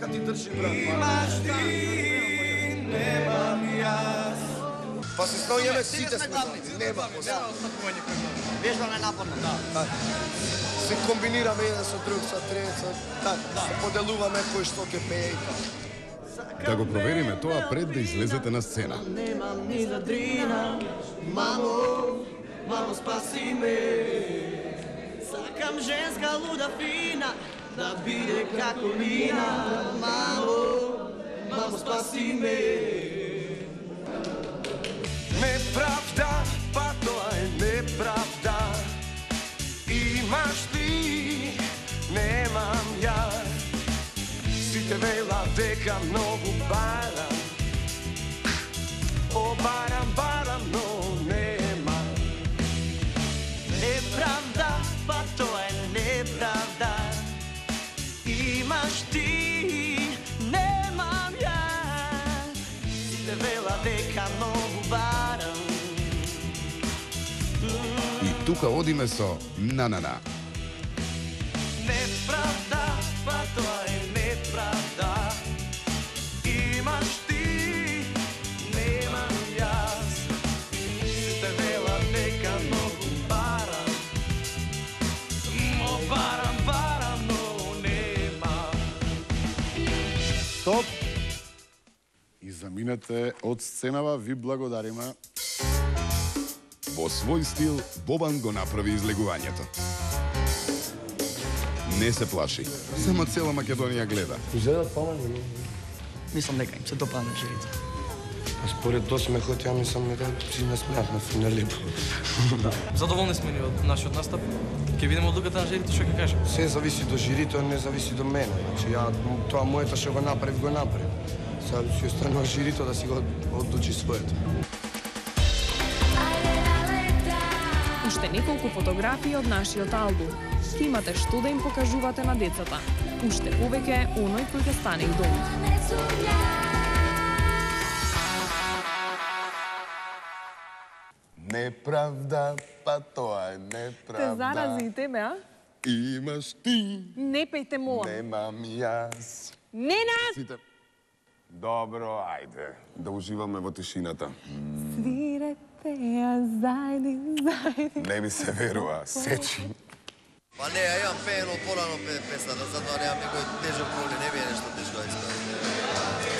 Кад ти држи, брат. Имаш ти, немам јас. Па се снаоѓаме сите сме заедно. Нема отстапување кој може. Вежбаме напорно. Да. Се комбинираме еден со друг, со трет, со така. Се поделуваме кој што ќе пее и така. Да го провериме тоа пред да излезете на сцена. Немам ни за дрина, мамо спаси ме. Сакам женска луда фина, да биде како Лина. Мамо спаси ме. Неправда, па тоа е неправда. Имаш ти, немам јас. Сите вела дека многу барам. О, барам, но нема. Неправда, па тоа е неправда. Имаш ти, немам јас. Сите вела дека многу барам. И тука одиме со на. Неправда, па тоа е неправда. Имаш ти, немам јас. Сите вела дека многу барам. Барам, но нема. Стоп! И заминете од сценава, ви благодариме. Во свој стил, Бобан го направи излегувањето. Не се плаши, само цела Македонија гледа. Изгледат помали. Мислам дека им се допадна жирите. А според досмехот, ја мислам дека си не смеат на финали. Задоволни сме ни од нашиот настап. Ќе видиме одлуката на жирите што ќе каже. Се зависи до жирито, не зависи до мене. Значи, ја тоа моето што го направив. Сега си останува жирито да си го одлучи своето. Уште неколку фотографии од нашиот албум. Ке имате што да им покажувате на децата. Уште повеќе оној кој ќе стане и дом. Неправда, па тоа е неправда. Те зарази и тебе, а? Имаш ти, Не пејте, молам. немам јас. Ненад! Сите... Добро, ајде, да уживаме во тишината. Свирете ја зајди. Не ми се верува, сечи. Па не, ја имам пеено порано песната, затоа немам некој тежок проблем, не бие нешто тешко да искам.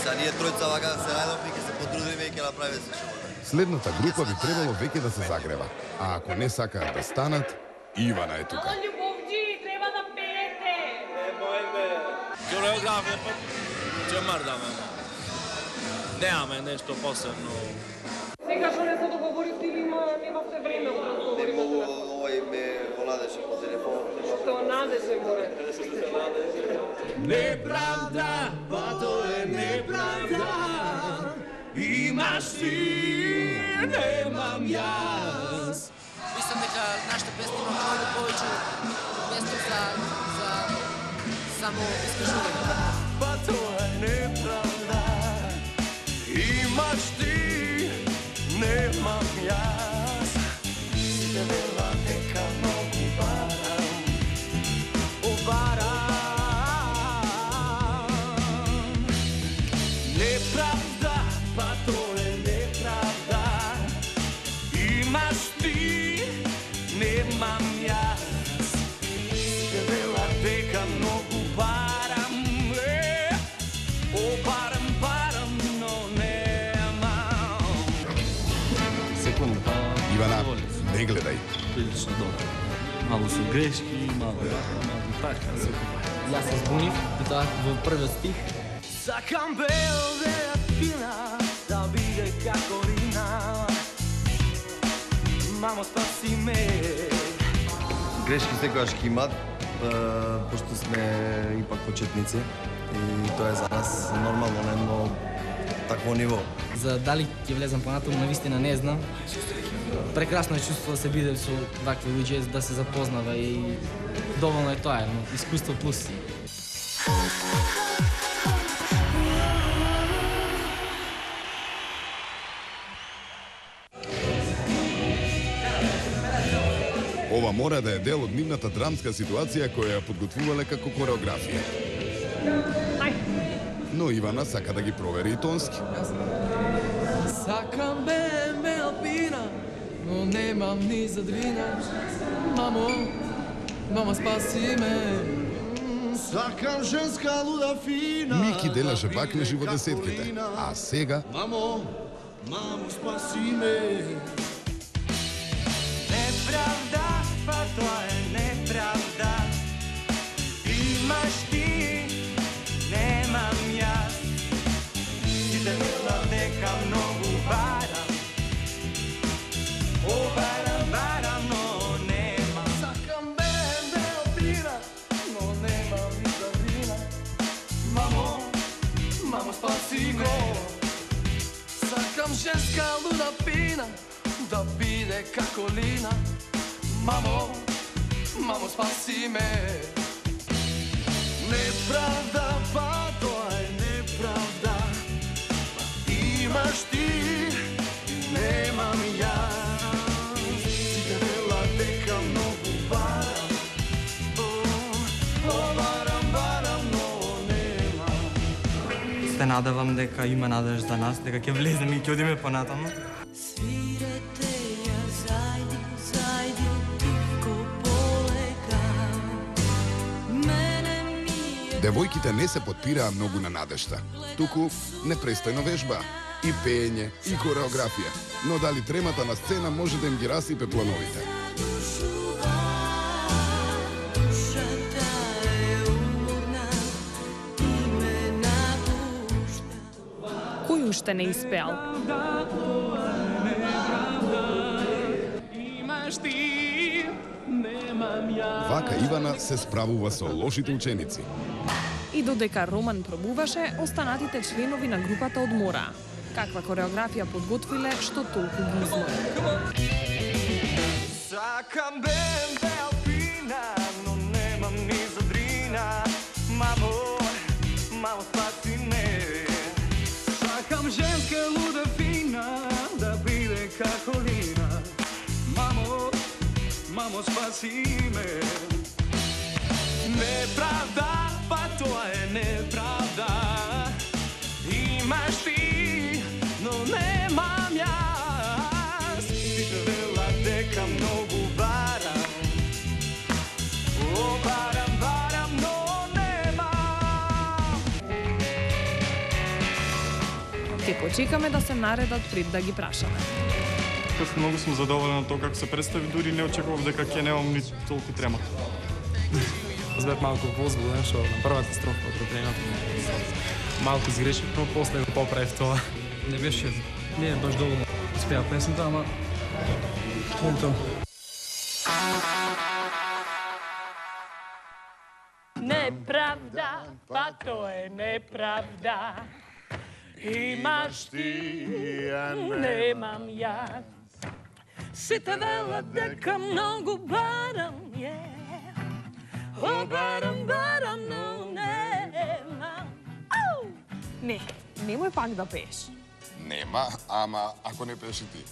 Сега ние тројца вака се најдовме, ќе се потрудиме и ќе направиме се што може. Следната група би требало веќе да се загрева. А ако не сакаат да станат, Ивана е тука. Љубовџи, треба да пеете. Кореографија, па ќе мрдаме. Немаме нешто посебно. Сега што не се договорите или немавте време да Не могу, овој ме воладеше по телефон. Што надеше горе. Неправда, па тоа е неправда. Имаш ти, немам јас. Мислам дека нашите песни има многу повеќе место за само искажување. Па тоа е неправда. Имаш ти, немам јас. Сите вела дека многу барам. О, барам. Неправда, па тоа е неправда. Имаш ти, немам јас. Сите вела дека многу барам. О, барам, но немам. Секунда. Ивана, не гледај. Прилично добро. Мало се грешки, мало така, Јас се збунив и тоа во првиот стих. Сакам белдеја фина, да биде како Лина. Мамо, спаси ме. Грешки секогаш ќе имат, пошто сме ипак почетници и тоа е за нас нормално на едно такво ниво. За дали ќе влезам понатаму, навистина не знам. Прекрасно е чувство да се биде со вакви луѓе, да се запознава и доволно е тоа, но искуство плюс. Ова мора да е дел од нивната драмска ситуација која ја подготвувале како кореографија. Но Ивана сака да ги провери и тонски. Сакам БМВ Алпина, но немам ни за двина. Мамо, мамо спаси ме. Сакам женска луда фина. Мики делаше бакнежи во десетките, а сега... Мамо, мамо спаси ме. Неправда, па тоа е неправда. Имаш ти, немам јас. Сите мислам дека многу барам. О, барам, но немам. Сакам БМВ Алпина, но немам ни за вина. Мамо, мамо спаси ме. Сакам женска луда пина, да биде како лина. Мамо, мамо спаси ме. Неправда, па тоа е неправда. Имаш ти, немам јас. Сите велат дека многу барам. Барам, но немам. Се надевам дека има надеж за нас, дека ќе влеземе и ќе одиме понатаму. Свирете ја зајди, тихко полека. Мене ми е... Девојките не се потпираа многу на надежта, туку непрестојно вежба, и пеење, и хореографија. Но дали тремата на сцена може да им ги расипе плановите? Кој уште не испеал? Вака Ивана се справува со лошите ученици. И додека Роман пробуваше, останатите членови на групата одмораа. Каква хореографија подготвиле, што толку ги измори. Сакам БМВ Алпина, но немам ни за дрина. Мамо, мамо спаси ме. Сакам женска луда фина, да биде како лина. Мамо, мамо спаси ме. Неправда, па тоа е неправда. Имаш ти, но немам јас. Сите велат дека многу барам. О, барам, но немам. Ке почекаме да се наредат пред да ги прашаме. Многу сум задоволен од тоа како се представи, дури не очекував дека ќе немам ни толку трема. Аз бев малку возбуден, што на првата строфа од рефрената малку сгрешив, но после го поправив тоа. Не е баш доволно успеа песната, ама тоа е тоа. Неправда, па тоа е неправда. Имаш ти, немам јас. Сите велат дека многу барам, О, барам, но немам. Не, немој пак да пееш. Нема, ама ако не пееш и ти.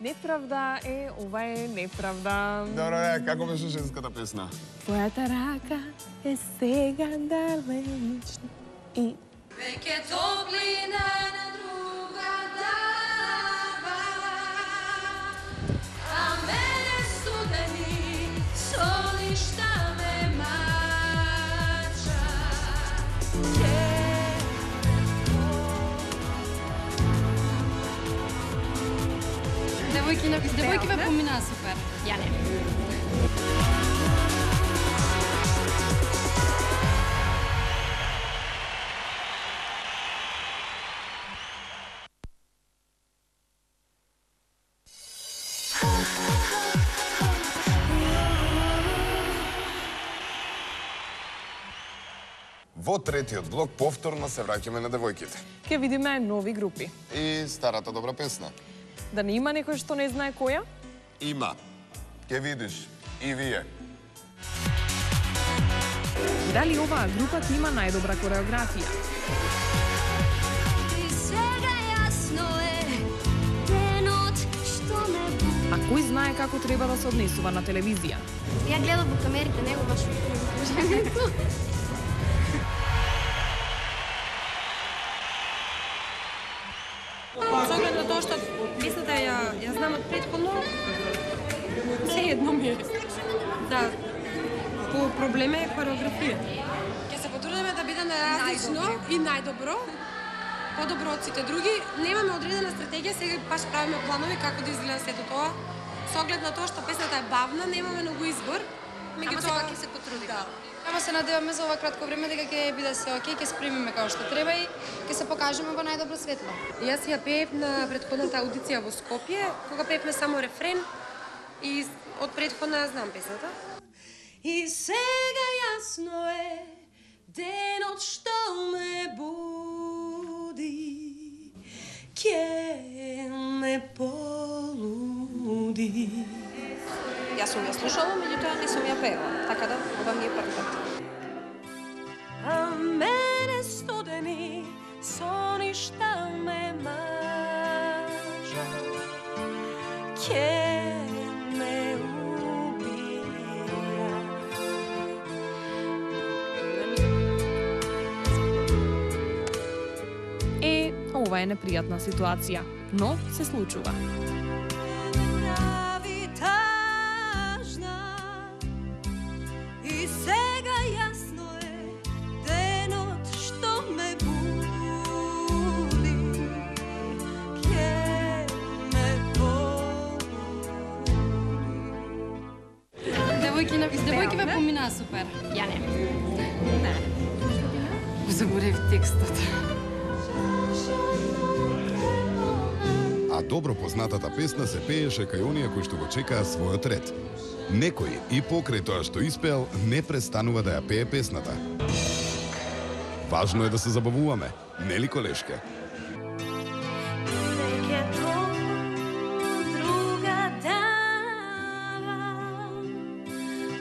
Неправда е, ова е неправда. Добро, како беше женската песна? Твојата рака е сега далечна и... Веќе топлина на друга дава, а мене студени солишта ме мача. Девојки ме поминаа супер. Ја не. Во третиот блок повторно се враќаме на девојките. Ке видиме нови групи. И старата добра песна. Да не има некој што не знае која? Има. Ке видиш. И вие. Дали оваа група ти има најдобра хореографија? И сега јасно е денот што ме буди. А кој знае како треба да се однесува на телевизија? Ја гледав во камерите, него баш Тоа што песната ја знам од претходно, се едно ми е. Да, по проблеме е хореографија. Ќе се потрудиме да биде најразлично и најдобро, подобро од сите други. Немаме одредена стратегија, сега баш правиме планови како да изгледа сето тоа. Со оглед на тоа што песната е бавна, немаме многу избор. Ама сепак ќе се потрудиме. Да. Ама се надеваме за ова кратко време дека ќе биде се окей, ќе спремиме како што треба и ќе се покажеме во најдобро светло. Јас ја пеев на претходната аудиција во Скопје, кога пеевме само рефрен и од претходна ја знам песната. И сега јасно е денот што ме буди, ќе ме полуди. Јас сум ја слушала, меѓутоа не сум ја пеела, така да ова ми е прв пат. А мене студени сони шта ме мажа, ќе ме убија. Ова е непријатна ситуација, но се случува. И сега јасно е денот што ме буди, ќе ме полуди. Девојки ве поминаа супер. Ја не. Не. Заборев текстот. А добро познатата песна се пееше кај оние кои што го чекаа својот ред. Некој и покрај тоа што испеал не престанува да ја пее песната. Важно е да се забавуваме, нели колешке? Друга дава,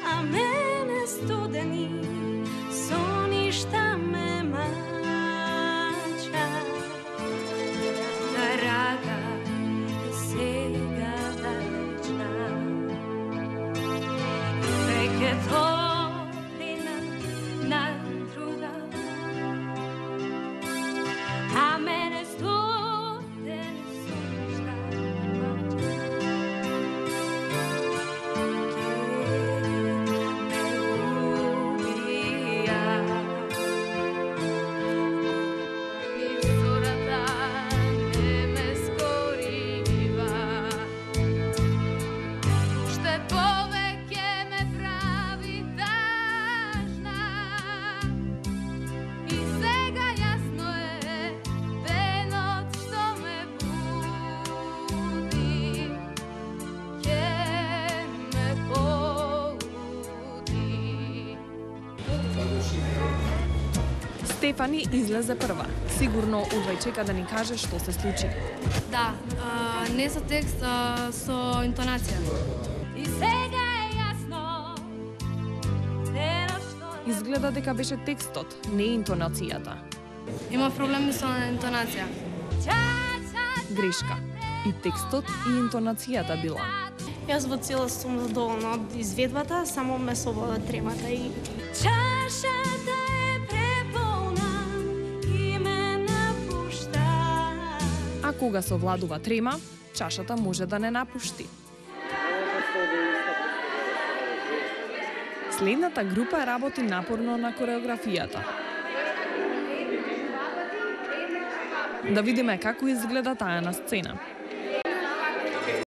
а мене студени сони шта ме мача. Рага сега далечна, веќе топлина на друга, а мене студени сони шта Стефани излезе прва. Сигурно одвај чека да ни каже што се случи. Да, не со текст, со интонација. И сега е јасно денот што Изгледа дека беше текстот, не интонацијата. Има проблеми со интонација. Грешка. И текстот и интонацијата била. Јас во целост сум задоволна од изведбата, само ме собода тремата и чашата е преполна и ме напушта. А кога се овладува трема, чашата може да не напушти. Следната група работи напорно на кореографијата. Да видиме како изгледа таа на сцена.